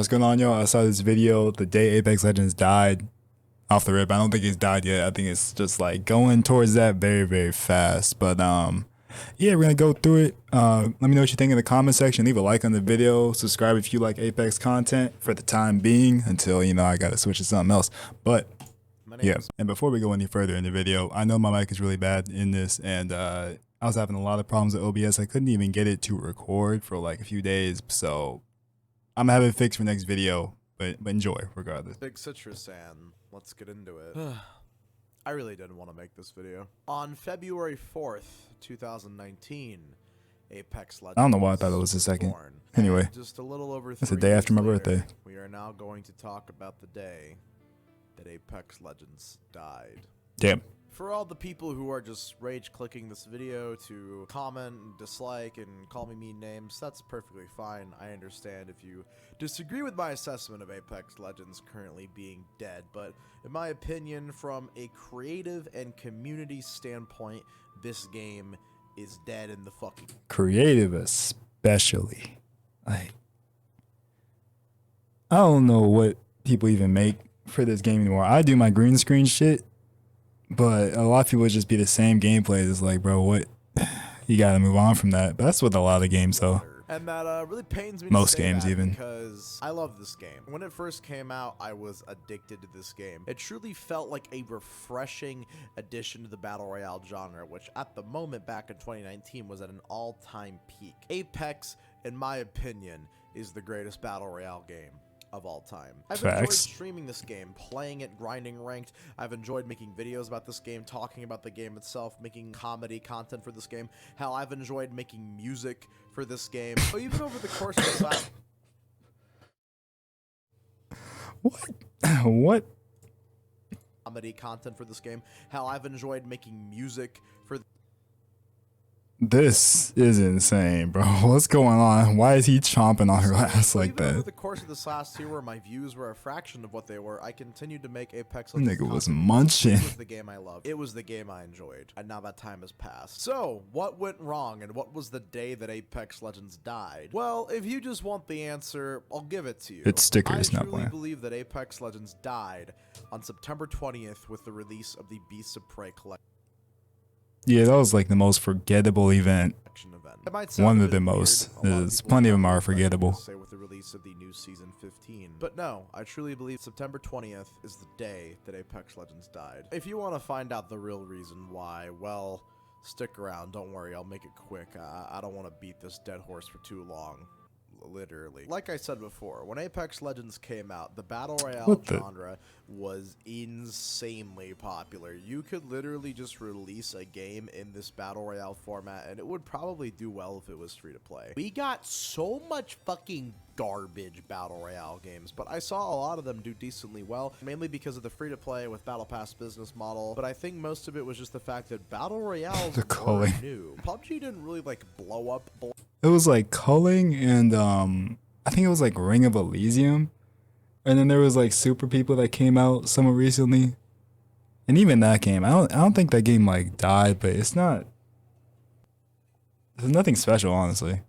what's going on, y'all? I saw this video the day Apex Legends died off the rip. I don't think it's died yet. I think it's just like going towards that very, very fast. But yeah, we're gonna go through it. Let me know what you think in the comment section. Leave a like on the video. Subscribe if you like Apex content for the time being until, you know, I gotta switch to something else. But yeah, and before we go any further in the video, I know my mic is really bad in this, and I was having a lot of problems with OBS. I couldn't even get it to record for like a few days, so I'm gonna have it fixed for next video, but enjoy regardless. Big Citrus, and let's get into it. I really didn't want to make this video. On February 4th, 2019, Apex Legends. I don't know why I thought it was the second. Anyway, just a little over it's the day after my birthday. We are now going to talk about the day that Apex Legends died. Damn. For all the people who are just rage clicking this video to comment and dislike and call me mean names, that's perfectly fine. I understand if you disagree with my assessment of Apex Legends currently being dead, but in my opinion, from a creative and community standpoint, this game is dead in the fucking creative, especially. Like, I don't know what people even make for this game anymore. I do my green screen shit, but a lot of people would just be the same gameplay. It's like, bro, what? You gotta move on from that. But that's with a lot of games, though. And that really pains me. Most games, even. Because I love this game. When it first came out, I was addicted to this game. It truly felt like a refreshing addition to the Battle Royale genre, which at the moment back in 2019 was at an all-time peak. Apex, in my opinion, is the greatest Battle Royale game of all time. I've enjoyed streaming this game, playing it, grinding ranked. I've enjoyed making videos about this game, talking about the game itself, making comedy content for this game. Hell, I've enjoyed making music for this game. But even over the course of the last... What? Comedy content for this game. Hell, I've enjoyed making music for... This is insane, bro. What's going on? Why is he chomping on her ass like that? Over the course of this last year, where my views were a fraction of what they were, I continued to make Apex Legends. Nigga was munching. It was the game I loved. It was the game I enjoyed. And now that time has passed. So, what went wrong, and what was the day that Apex Legends died? Well, if you just want the answer, I'll give it to you. It's stickers, not playing. I truly believe that Apex Legends died on September 20th with the release of the Beasts of Prey collection. Yeah, that was like the most forgettable event. One of the most. There's plenty of them are forgettable. Say with the release of the new season 15. But no, I truly believe September 20th is the day that Apex Legends died. If you want to find out the real reason why, well, stick around. Don't worry, I'll make it quick. I don't want to beat this dead horse for too long. Literally. Like I said before, when Apex Legends came out, the Battle Royale genre was insanely popular. You could literally just release a game in this Battle Royale format and it would probably do well if it was free to play. We got so much fucking garbage Battle Royale games, but I saw a lot of them do decently well, mainly because of the free to play with Battle Pass business model, but I think most of it was just the fact that Battle Royales were new. PUBG didn't really like blow up. It was like culling and I think it was like Ring of Elysium, and then there was like Super People that came out somewhat recently, and even that game, I don't think that game like died, but it's not. There's nothing special, honestly.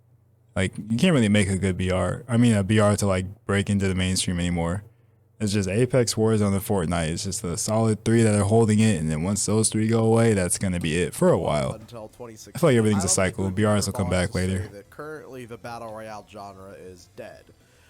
Like, you can't really make a good BR. I mean, a BR to like break into the mainstream anymore. It's just Apex, Warzone, and Fortnite. It's just the solid three that are holding it, and then once those three go away, that's gonna be it for a while. Until I feel like everything's a cycle. BRs will come back later. That currently, the Battle Royale genre is dead.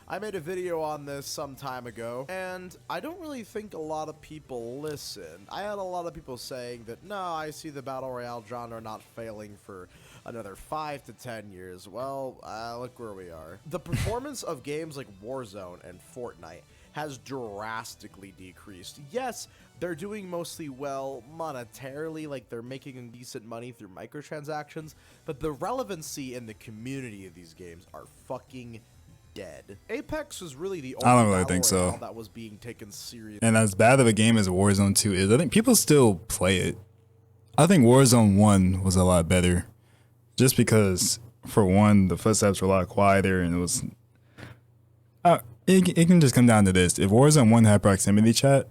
I made a video on this some time ago, and I don't really think a lot of people listened. I had a lot of people saying that, no, I see the Battle Royale genre not failing for another 5 to 10 years. Well, look where we are. The performance of games like Warzone and Fortnite has drastically decreased. Yes, they're doing mostly well monetarily, like they're making decent money through microtransactions, but the relevancy in the community of these games are fucking dead. Apex was really the only I don't really think so. That was being taken seriously. And as bad of a game as Warzone 2 is, I think people still play it. I think Warzone 1 was a lot better. Just because, for one, the footsteps were a lot quieter and it was... It can just come down to this. If Warzone 1 had proximity chat,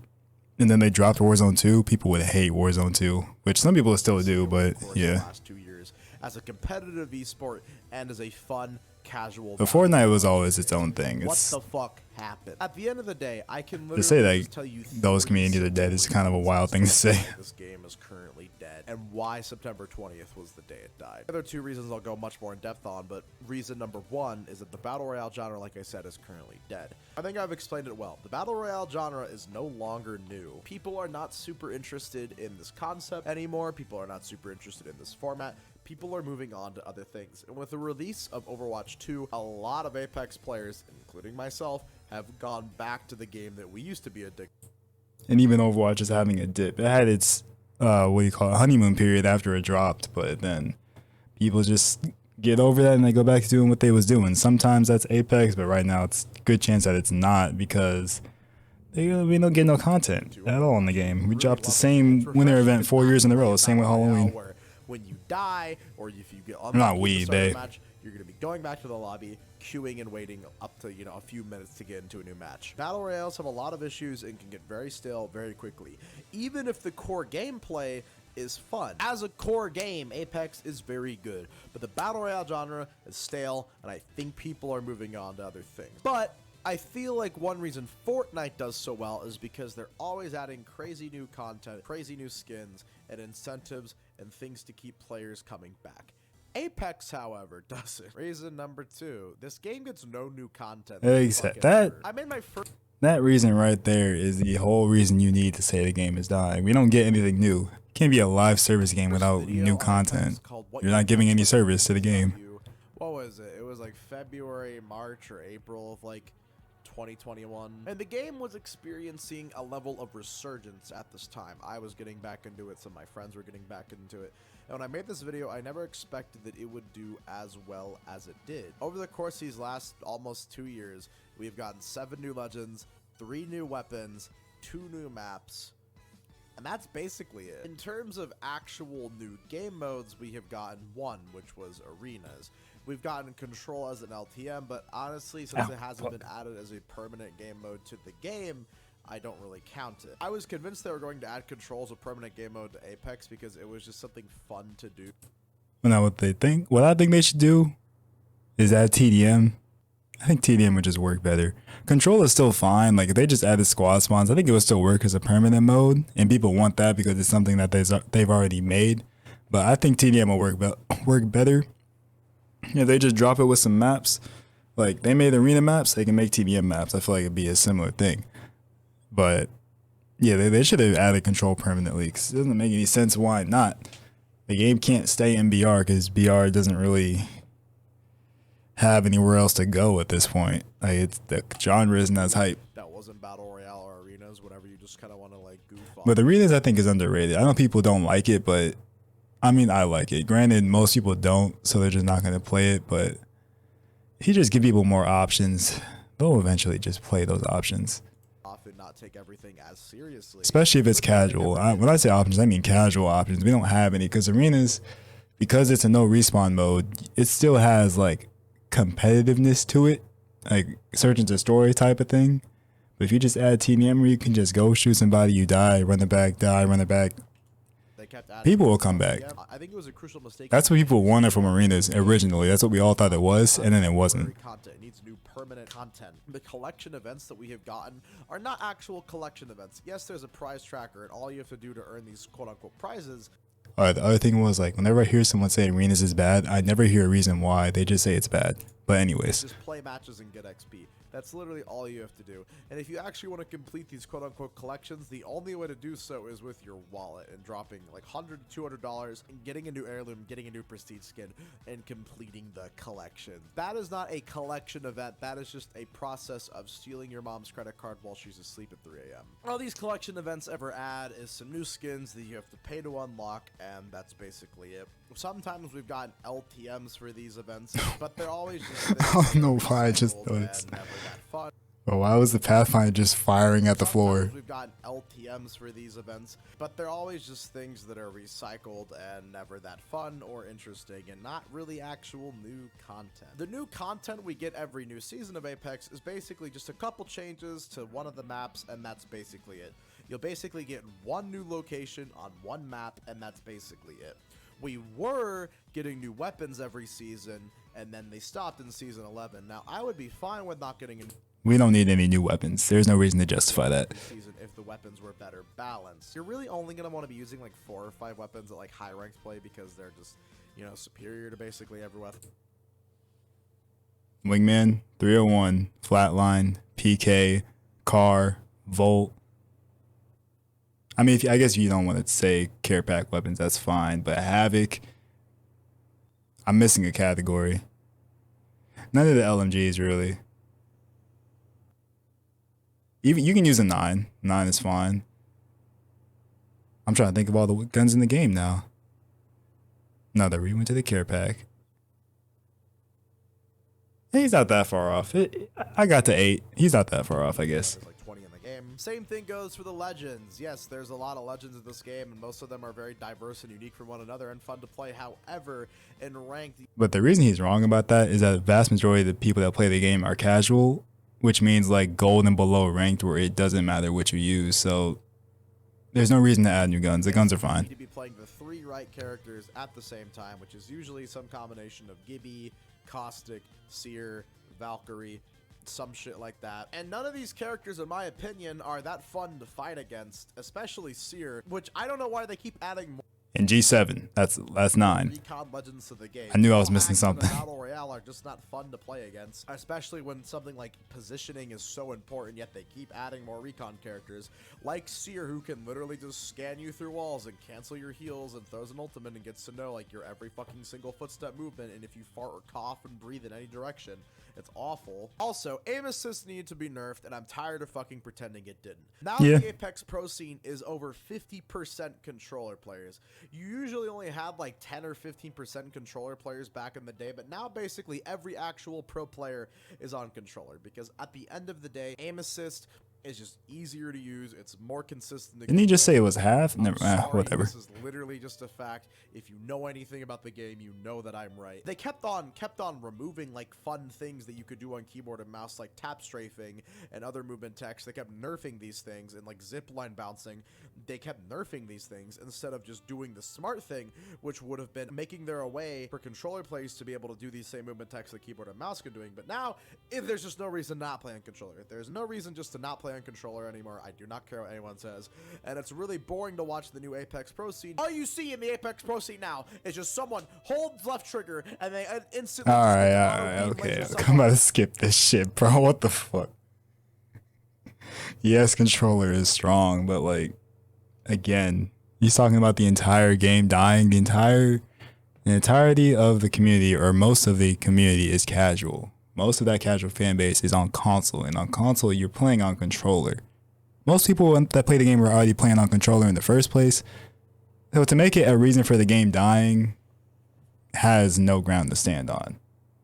and then they dropped Warzone 2, people would hate Warzone 2, which some people still do, but yeah. Last 2 years as a competitive esport and as a fun, casual. But Fortnite was always its own thing. What It's the fuck happened? At the end of the day, I can literally to say that just tell you those 3 communities are dead is kind of a wild thing to say. This game is currently dead, and why September 20th was the day it died. The other 2 reasons I'll go much more in depth on, but reason number 1 is that the Battle Royale genre, like I said, is currently dead. I think I've explained it well. The Battle Royale genre is no longer new. People are not super interested in this concept anymore. People are not super interested in this format. People are moving on to other things. And with the release of Overwatch 2, a lot of Apex players, including myself, have gone back to the game that we used to be addicted. And even Overwatch is having a dip. It had its honeymoon period after it dropped, but then people just get over that and they go back to doing what they was doing. Sometimes that's Apex, but right now it's a good chance that it's not because we don't get no content at all in the game. We dropped the same winter event 4 years in a row, same with Halloween. When you die, or if you get Not we, they. match, you're going to be going back to the lobby, queuing and waiting up to, a few minutes to get into a new match. Battle Royales have a lot of issues and can get very stale very quickly. Even if the core gameplay is fun. As a core game, Apex is very good, but the Battle Royale genre is stale, and I think people are moving on to other things. But I feel like one reason Fortnite does so well is because they're always adding crazy new content, crazy new skins, and incentives and things to keep players coming back. Apex, however, doesn't. Reason number 2, this game gets no new content. Exactly. That I made my first. That reason right there is the whole reason you need to say the game is dying. We don't get anything new. It can't be a live service game without new content. You're not giving any service to the game. What was it? It was like February, March, or April of like 2021, and the game was experiencing a level of resurgence at this time. I was getting back into it, some of my friends were getting back into it, and when I made this video, I never expected that it would do as well as it did. Over the course of these last almost 2 years, we've gotten 7 new legends, 3 new weapons, 2 new maps, and that's basically it. In terms of actual new game modes, we have gotten 1, which was Arenas. We've gotten Control as an LTM, but honestly, since it hasn't been added as a permanent game mode to the game, I don't really count it. I was convinced they were going to add Control as a permanent game mode to Apex because it was just something fun to do. Well, now what I think they should do is add TDM. I think TDM would just work better. Control is still fine. Like if they just added squad spawns, I think it would still work as a permanent mode, and people want that because it's something that they've already made. But I think TDM will work better. If they just drop it with some maps, like they made arena maps, they can make TDM maps. I feel like it'd be a similar thing. But yeah, they should have added Control permanently because it doesn't make any sense. Why not? The game can't stay in BR because BR doesn't really have anywhere else to go at this point. Like it's the genre isn't as hype. That wasn't Battle Royale or Arenas, whatever. You just kind of want to like goof off. But Arenas I think is underrated. I know people don't like it, but I mean, I like it. Granted, most people don't, so they're just not going to play it. But if you just give people more options, they'll eventually just play those options. And not take everything as seriously. Especially if it's casual. When I say options, I mean casual options. We don't have any because Arenas, because it's a no respawn mode, it still has like competitiveness to it, like search into story type of thing. But if you just add TDM where you can just go shoot somebody, you die, run it back, die, run it back. People will come back. I think it was a crucial mistake. That's what people wanted from Arenas originally. That's what we all thought it was, and then it wasn't. It needs new permanent content. The collection events that we have gotten are not actual collection events. Yes, there's a prize tracker, and all you have to do to earn these quote-unquote prizes. All right, the other thing was, like, whenever I hear someone say Arenas is bad, I never hear a reason why. They just say it's bad. But anyways. Just play matches and get XP. That's literally all you have to do. And if you actually want to complete these quote-unquote collections, the only way to do so is with your wallet and dropping like $100 to $200 and getting a new heirloom, getting a new prestige skin, and completing the collection. That is not a collection event. That is just a process of stealing your mom's credit card while she's asleep at 3 a.m. All these collection events ever add is some new skins that you have to pay to unlock, and that's basically it. Sometimes we've gotten LTMs for these events, but they're always just... I don't know why I just noticed. But why was the Pathfinder just firing at the floor? We've gotten LTMs for these events, but they're always just things that are recycled and never that fun or interesting and not really actual new content. The new content we get every new season of Apex is basically just a couple changes to one of the maps, and that's basically it. You'll basically get one new location on one map, and that's basically it. We were getting new weapons every season, and then they stopped in Season 11. Now, I would be fine with not getting a We don't need any new weapons. There's no reason to justify that. season if the weapons were better balanced. You're really only going to want to be using like 4 or 5 weapons at like high ranks play because they're just, you know, superior to basically every weapon. Wingman, 301, Flatline, PK, Car, Volt. I mean, I guess you don't want to say care pack weapons, that's fine. But Havoc, I'm missing a category. None of the LMGs really. Even you can use a 9. 9 is fine. I'm trying to think of all the guns in the game now. No, they went to the care pack. He's not that far off. I got to 8. He's not that far off, I guess. There's like 20 in the game. Same thing goes for the legends. Yes, there's a lot of legends in this game, and most of them are very diverse and unique from one another and fun to play. However, in ranked, But the reason he's wrong about that is that the vast majority of the people that play the game are casual, which means like gold and below ranked, where it doesn't matter what you use. So there's no reason to add new guns. The guns are you fine. need to be playing the 3 right characters at the same time, which is usually some combination of Gibby, Caustic, Seer, Valkyrie, some shit like that. And none of these characters, in my opinion, are that fun to fight against, especially Seer, which I don't know why they keep adding more And G7, that's 9. recon legends to the game. I knew I was All missing acts in a something. Battle Royale are just not fun to play against, especially when something like positioning is so important, yet they keep adding more recon characters, like Seer, who can literally just scan you through walls and cancel your heals and throws an ultimate and gets to know like your every fucking single footstep movement, and if you fart or cough and breathe in any direction, it's awful. Also, aim assist needed to be nerfed, and I'm tired of fucking pretending it didn't. Now Yeah. the Apex Pro scene is over 50% controller players. You usually only had like 10 or 15% controller players back in the day, but now basically every actual pro player is on controller, because at the end of the day, aim assist is just easier to use. It's more consistent. Didn't he just say it was half? I'm Never, sorry, whatever. This is literally just a fact. If you know anything about the game, you know that I'm right. They kept on removing like fun things that you could do on keyboard and mouse, like tap strafing and other movement text. They kept nerfing these things, and like zip line bouncing. They kept nerfing these things instead of just doing the smart thing, which would have been making there a way for controller players to be able to do these same movement text that keyboard and mouse can doing. But now, if there's just no reason not playing controller. There's no reason just to not play on controller anymore. I do not care what anyone says, and it's really boring to watch the new Apex Pro scene. All you see in the Apex Pro scene now is just someone holds left trigger and they instantly. All right, okay. I'm about to skip this shit, bro. What the fuck? Yes, controller is strong, but like, again, he's talking about the entire game dying. The entirety of the community, or most of the community, is casual. Most of that casual fan base is on console, and on console, you're playing on controller. Most people that play the game were already playing on controller in the first place. So to make it a reason for the game dying has no ground to stand on.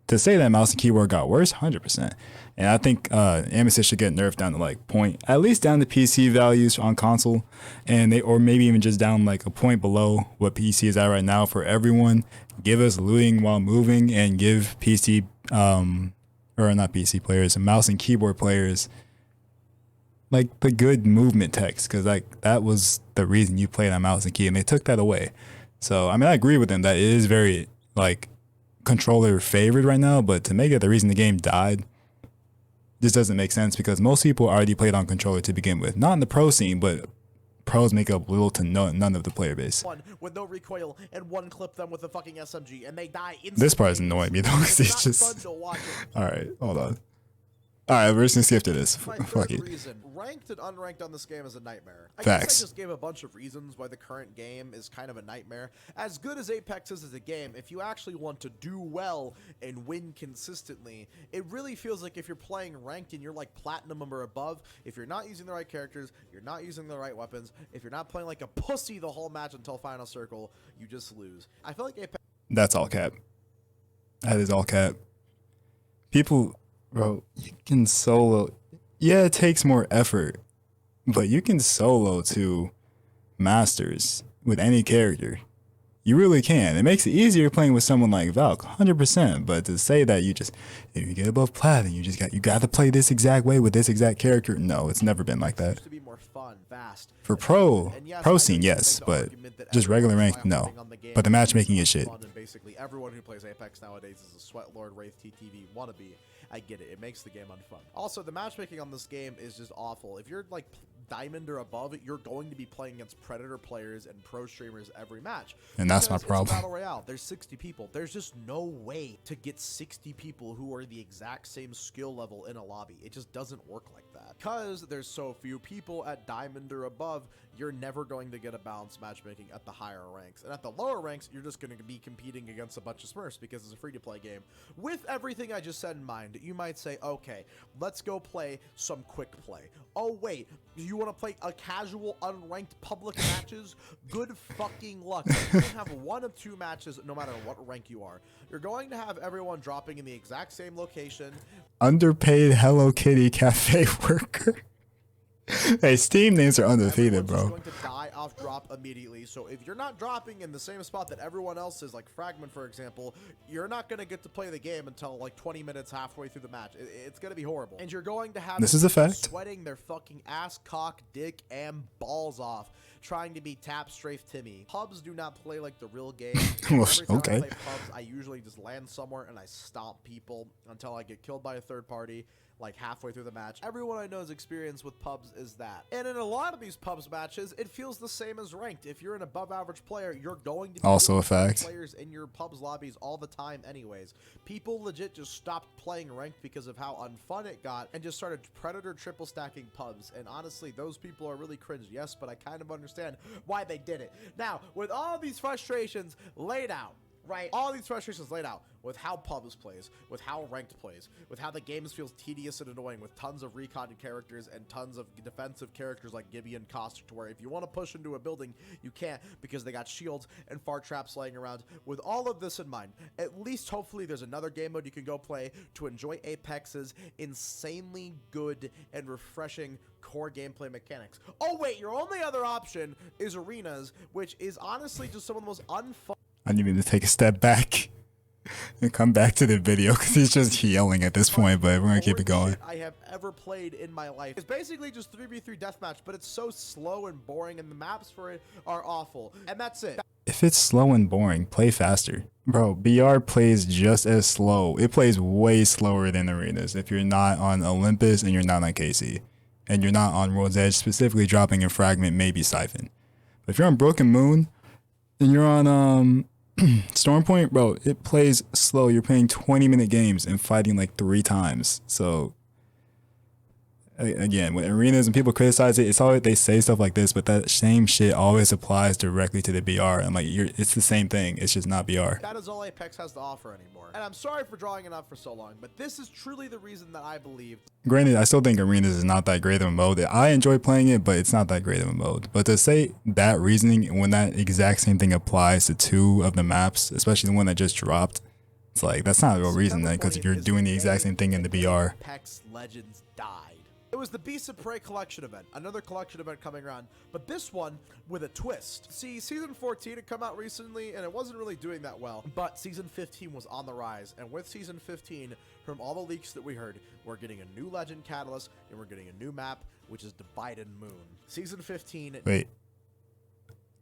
To say that mouse and keyboard got worse, 100%. And I think aim assist should get nerfed down to like point, at least down to PC values on console, or maybe even just down like a point below what PC is at right now for everyone. Give us looting while moving, and give PC, or not PC players, mouse and keyboard players, like the good movement text, because like that was the reason you played on mouse and key, and they took that away. So I mean, I agree with them that it is very like controller favored right now, but to make it the reason the game died, this doesn't make sense, because most people already played on controller to begin with. Not in the pro scene, but pros make up little to none of the player base. One with no recoil and one clip them with a fucking SMG and they die instantly. This part is annoying me though, 'cause it's not just fun to watch it. all right. Hold on. All right, we're just gonna skip to this. My Fuck third it. reason, ranked and unranked on this game is a nightmare. I Facts. guess I just gave a bunch of reasons why the current game is kind of a nightmare. As good as Apex is as a game, if you actually want to do well and win consistently, it really feels like if you're playing ranked and you're like platinum or above, if you're not using the right characters, you're not using the right weapons, if you're not playing like a pussy the whole match until final circle, you just lose. I feel like Apex That's all cap. That is all cap. People, bro, you can solo. Yeah, it takes more effort, but you can solo to masters with any character. You really can. It makes it easier playing with someone like Valk, 100%. But to say that if you get above plat, then you got to play this exact way with this exact character. No, it's never been like that. Used to be more fun, fast. For And yes, pro I scene, can yes, make the but argument that just regular everyone's ranked, no. tryhardding on the game But the matchmaking is is shit. fun, and basically everyone who plays Apex nowadays is a Sweat Lord Wraith TTV wannabe. I get it. It makes the game unfun. Also, the matchmaking on this game is just awful. If you're like diamond or above, you're going to be playing against Predator players and pro streamers every match. And that's my Because it's a problem. battle royale. There's 60 people. There's just no way to get 60 people who are the exact same skill level in a lobby. It just doesn't work like that. Because there's so few people at diamond or above, you're never going to get a balanced matchmaking at the higher ranks. And at the lower ranks, you're just going to be competing against a bunch of Smurfs because it's a free-to-play game. With everything I just said in mind, you might say, okay, let's go play some quick play. Oh, wait, you want to play a casual, unranked public matches? Good fucking luck. You're going to have 1 of 2 matches no matter what rank you are. You're going to have everyone dropping in the exact same location. Underpaid Hello Kitty cafe worker. Hey, Steam names are undefeated, Everyone's bro. just going to die off drop immediately. So if you're not dropping in the same spot that everyone else is, like Fragment, for example, you're not going to get to play the game until like 20 minutes halfway through the match. It's going to be horrible. And you're going to have This is a fact. sweating their fucking ass, cock, dick, and balls off trying to be Tap Strafe Timmy. Pubs do not play like the real game. Well, Every time okay. I play pubs, I usually just land somewhere and I stomp people until I get killed by a third party. Like halfway through the match. Everyone I know's experience with pubs is that. And in a lot of these pubs matches, it feels the same as ranked. If you're an above average player, you're going to be Also a dealing with fact. players in your pubs lobbies all the time anyways. People legit just stopped playing ranked because of how unfun it got and just started Predator triple stacking pubs. And honestly, those people are really cringe. Yes, but I kind of understand why they did it. Now, with all these frustrations laid out, right? All these frustrations laid out with how pubs plays, with how ranked plays, with how the games feels tedious and annoying, with tons of recon characters and tons of defensive characters like Gibby and Caustic, to where if you want to push into a building, you can't because they got shields and fart traps laying around. With all of this in mind, at least hopefully there's another game mode you can go play to enjoy Apex's insanely good and refreshing core gameplay mechanics. Oh wait, your only other option is Arenas, which is honestly just some of the most unfun. I need to take a step back and come back to the video because he's just yelling at this point, but we're gonna keep it going. I have ever played in my life. It's basically just 3v3 deathmatch, but it's so slow and boring, and the maps for it are awful. And that's it. If it's slow and boring, play faster. Bro, BR plays just as slow. It plays way slower than Arenas if you're not on Olympus and you're not on KC. And you're not on World's Edge, specifically dropping a Fragment, maybe Siphon. But if you're on Broken Moon and you're on Stormpoint, bro, it plays slow. You're playing 20-minute games and fighting like 3 times. So again, when Arenas and people criticize it, it's always they say stuff like this, but that same shit always applies directly to the BR. And like it's the same thing. It's just not BR. That is all Apex has to offer anymore. And I'm sorry for drawing it out for so long, but this is truly the reason that I believe. Granted, I still think Arenas is not that great of a mode. I enjoy playing it, but it's not that great of a mode. But to say that reasoning when that exact same thing applies to 2 of the maps, especially the one that just dropped, it's like that's not a real reason then, because if you're doing the exact same thing in the BR. Apex Legends died. It was the Beasts of Prey collection event, another collection event coming around, but this one with a twist. See, Season 14 had come out recently, and it wasn't really doing that well, but Season 15 was on the rise, and with Season 15, from all the leaks that we heard, we're getting a new Legend Catalyst, and we're getting a new map, which is Divided Moon. Season 15... Wait.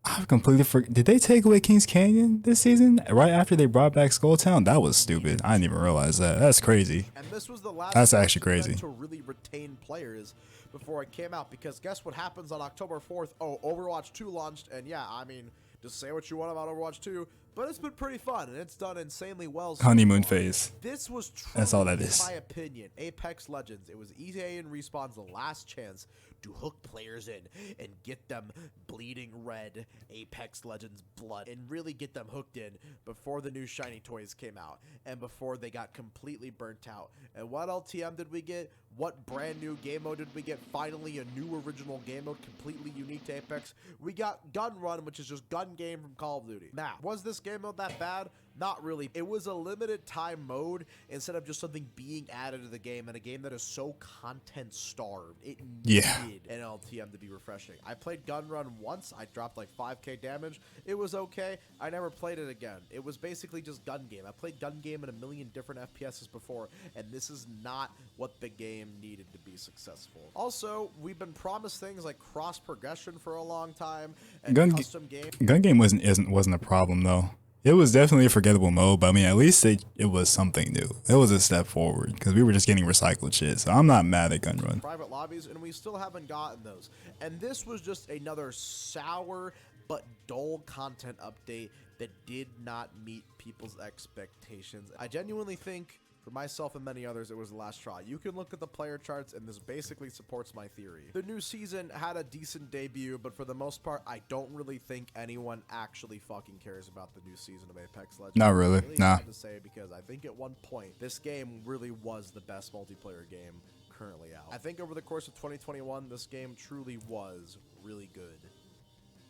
I've completely forgot. Did they take away Kings Canyon this season? Right after they brought back Skull Town? That was stupid. I didn't even realize that. That's crazy. And this was the last That's actually crazy. to really retain players before it came out, because guess what happens on October 4th? Oh, Overwatch 2 launched, and yeah, I mean, just say what you want about Overwatch 2, but it's been pretty fun, and it's done insanely well. Honeymoon phase. This was truly, That's all that is. in my opinion, Apex Legends. It was EA and Respawn's last chance to hook players in and get them bleeding red Apex Legends blood and really get them hooked in before the new shiny toys came out and before they got completely burnt out. And what LTM did we get? What brand new game mode did we get? Finally, a new original game mode completely unique to Apex. We got Gun Run, which is just gun game from Call of Duty. Now, was this game mode that bad? Not really. It was a limited time mode instead of just something being added to the game, and a game that is so content starved. It needed an LTM to be refreshing. I played Gun Run once. I dropped like 5k damage. It was okay. I never played it again. It was basically just gun game. I played gun game in a million different FPSs before, and this is not what the game needed to be successful. Also, we've been promised things like cross progression for a long time and custom game. Gun game wasn't a problem though. It was definitely a forgettable mode, but I mean, at least it was something new. It was a step forward because we were just getting recycled shit. So I'm not mad at Gun Run. Private lobbies, and we still haven't gotten those. And this was just another sour but dull content update that did not meet people's expectations. I genuinely think, for myself and many others, it was the last straw. You can look at the player charts, and this basically supports my theory. The new season had a decent debut, but for the most part, I don't really think anyone actually fucking cares about the new season of Apex Legends. Not really, nah. To say, because I think at one point, this game really was the best multiplayer game currently out. I think over the course of 2021, this game truly was really good.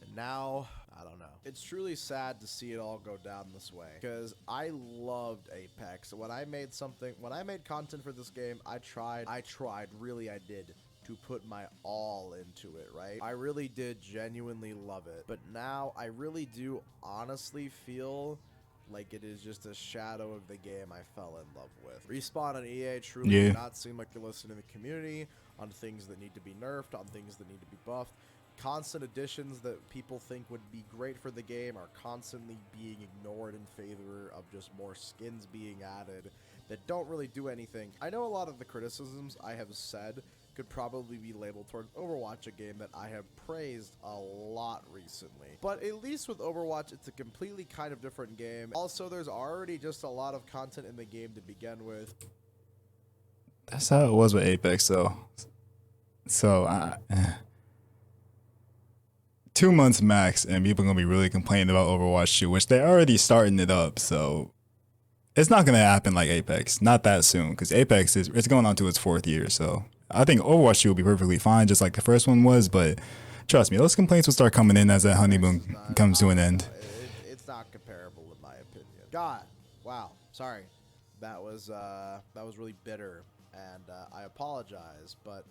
And now, I don't know. It's truly sad to see it all go down this way, because I loved Apex. When I made content for this game, I tried, really I did, to put my all into it, right? I really did genuinely love it. But now, I really do honestly feel like it is just a shadow of the game I fell in love with. Respawn and EA truly do not seem like they're listening to the community on things that need to be nerfed, on things that need to be buffed. Constant additions that people think would be great for the game are constantly being ignored in favor of just more skins being added that don't really do anything. I know a lot of the criticisms I have said could probably be labeled towards Overwatch, a game that I have praised a lot recently. But at least with Overwatch, it's a completely kind of different game. Also, there's already just a lot of content in the game to begin with. That's how it was with Apex, though. So, 2 months max, and people are gonna be really complaining about Overwatch 2, which they're already starting it up. So it's not gonna happen like Apex, not that soon, because Apex it's going on to its 4th year. So I think Overwatch 2 will be perfectly fine, just like the first one was. But trust me, those complaints will start coming in as that honeymoon comes to an end. It's not comparable, in my opinion. God, wow, sorry, that was really bitter, and I apologize, but.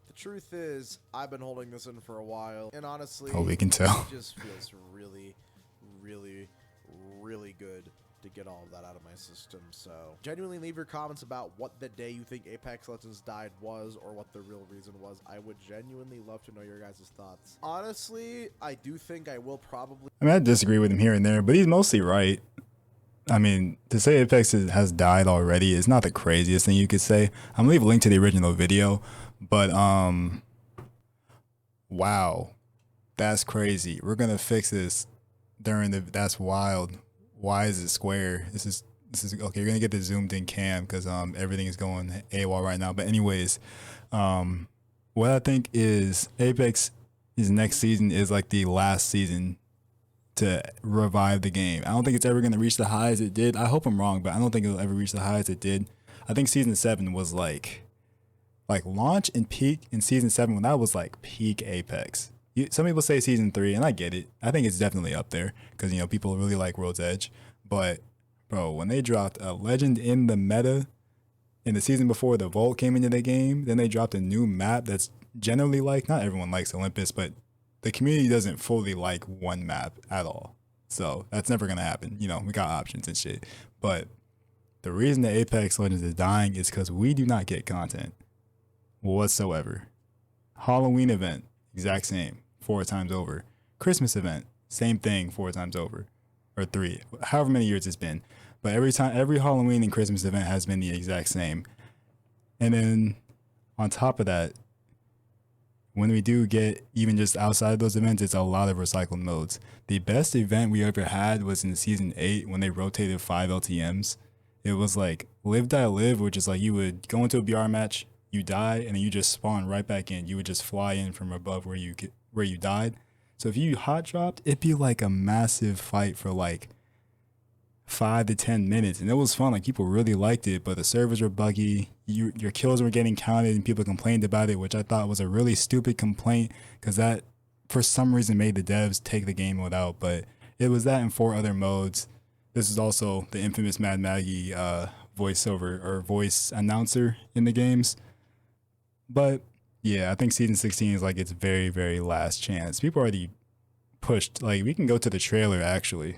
The truth is, I've been holding this in for a while, and honestly, we can tell. It just feels really, really, really good to get all of that out of my system. So, genuinely leave your comments about what the day you think Apex Legends died was, or what the real reason was. I would genuinely love to know your guys' thoughts. Honestly, I do think I will probably... I mean, I disagree with him here and there, but he's mostly right. I mean, to say Apex has died already is not the craziest thing you could say. I'm gonna leave a link to the original video. But wow, that's crazy. We're gonna fix this during that's wild. Why is it square? This is okay. You're gonna get the zoomed in cam because everything is going AWOL right now. But anyways, what I think is Apex's next season is like the last season to revive the game. I don't think it's ever gonna reach the highs it did. I hope I'm wrong, but I don't think it'll ever reach the highs it did. I think season 7 was like launch and peak in season 7 when that was like peak Apex. Some people say season 3, and I get it. I think it's definitely up there because people really like World's Edge. But bro, when they dropped a legend in the meta in the season before the Vault came into the game, then they dropped a new map that's generally like, not everyone likes Olympus, but the community doesn't fully like one map at all. So that's never gonna happen. We got options and shit. But the reason that Apex Legends is dying is because we do not get content whatsoever. Halloween event, exact same, 4 times over. Christmas event, same thing, 4 times over, or 3, however many years it's been. But every Halloween and Christmas event has been the exact same. And then on top of that, when we do get even just outside those events, it's a lot of recycled modes. The best event we ever had was in season 8 when they rotated 5 LTMs. It was like Live Die Live, which is like you would go into a BR match, you die, and then you just spawn right back in. You would just fly in from above where you died. So if you hot dropped, it'd be like a massive fight for like 5 to 10 minutes, and it was fun. Like people really liked it, but the servers were buggy. Your kills were getting counted, and people complained about it, which I thought was a really stupid complaint because that for some reason made the devs take the game out. But it was that in 4 other modes. This is also the infamous Mad Maggie voiceover or voice announcer in the games. But yeah, I think season 16 is like its very, very last chance. People already pushed. Like, we can go to the trailer actually.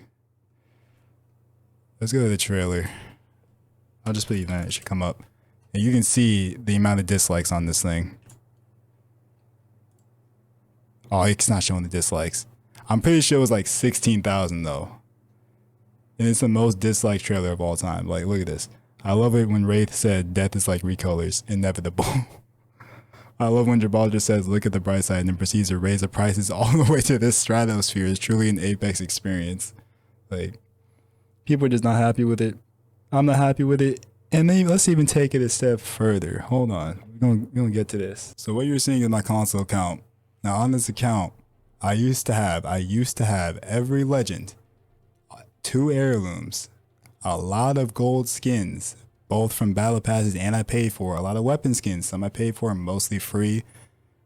Let's go to the trailer. I'll just put event, it should come up. And you can see the amount of dislikes on this thing. Oh, it's not showing the dislikes. I'm pretty sure it was like 16,000 though. And it's the most disliked trailer of all time. Like, look at this. I love it when Wraith said death is like recolors, inevitable. I love when Jabal just says look at the bright side and then proceeds to raise the prices all the way to this stratosphere. It's truly an Apex experience. Like, people are just not happy with it. I'm not happy with it. And then let's even take it a step further. Hold on. We're gonna get to this. So what you're seeing is my console account. Now on this account, I used to have every legend, 2 heirlooms, a lot of gold skins, both from battle passes, and I paid for a lot of weapon skins. Some I paid for, mostly free.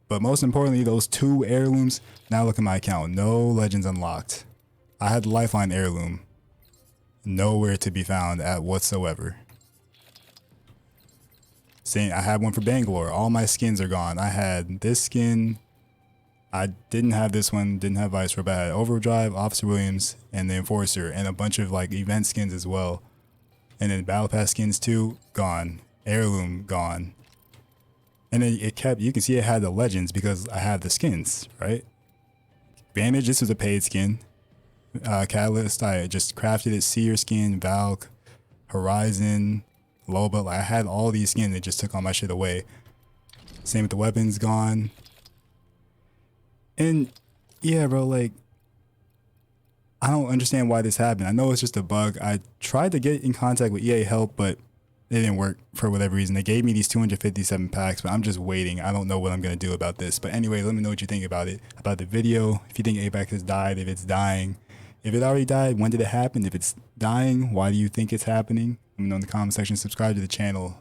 But most importantly, those 2 heirlooms. Now look at my account. No legends unlocked. I had the Lifeline heirloom. Nowhere to be found at whatsoever. Same, I had one for Bangalore. All my skins are gone. I had this skin. I didn't have this one. Didn't have Vice Robe. I had Overdrive, Officer Williams, and the Enforcer, and a bunch of like event skins as well. And then Battle Pass skins too, gone. Heirloom, gone. And then it kept, you can see it had the legends because I had the skins, right? Bandage, this was a paid skin. Catalyst, I just crafted it. Seer skin, Valk, Horizon, Loba. Like, I had all these skins. They just took all my shit away. Same with the weapons, gone. And yeah, bro, like, I don't understand why this happened. I know it's just a bug. I tried to get in contact with EA Help, but it didn't work for whatever reason. They gave me these 257 packs, but I'm just waiting. I don't know what I'm going to do about this. But anyway, let me know what you think about it, about the video. If you think Apex has died, if it's dying. If it already died, when did it happen? If it's dying, why do you think it's happening? Let me know in the comment section. Subscribe to the channel.